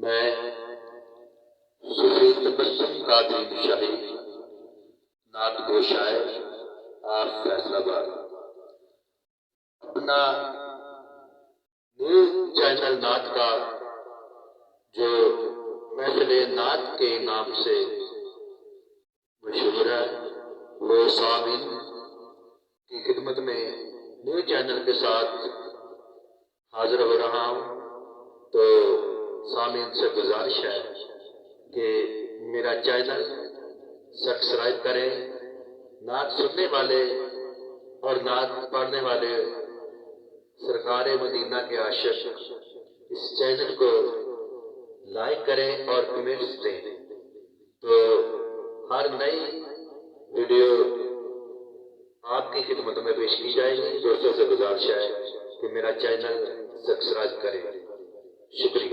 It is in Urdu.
میں صوفی تبسم قادری شاہی نعت گو شاعر آپ فیصل آباد اپنا نیوز چینل نعت کا جو محفل نعت کے نام سے مشہور ہے وہ سامعین کی خدمت میں نیوز چینل کے ساتھ حاضر ہو رہا ہوں۔ تو سامعین سے گزارش ہے کہ میرا چینل سبسکرائب کریں۔ نعت سننے والے اور نعت پڑھنے والے سرکار مدینہ کے عاشق اس چینل کو لائک کریں اور کمنٹس دیں، تو ہر نئی ویڈیو آپ کی خدمت میں پیش کی جائے گی۔ دوستوں سے گزارش ہے کہ میرا چینل سبسکرائب کریں۔ شکریہ۔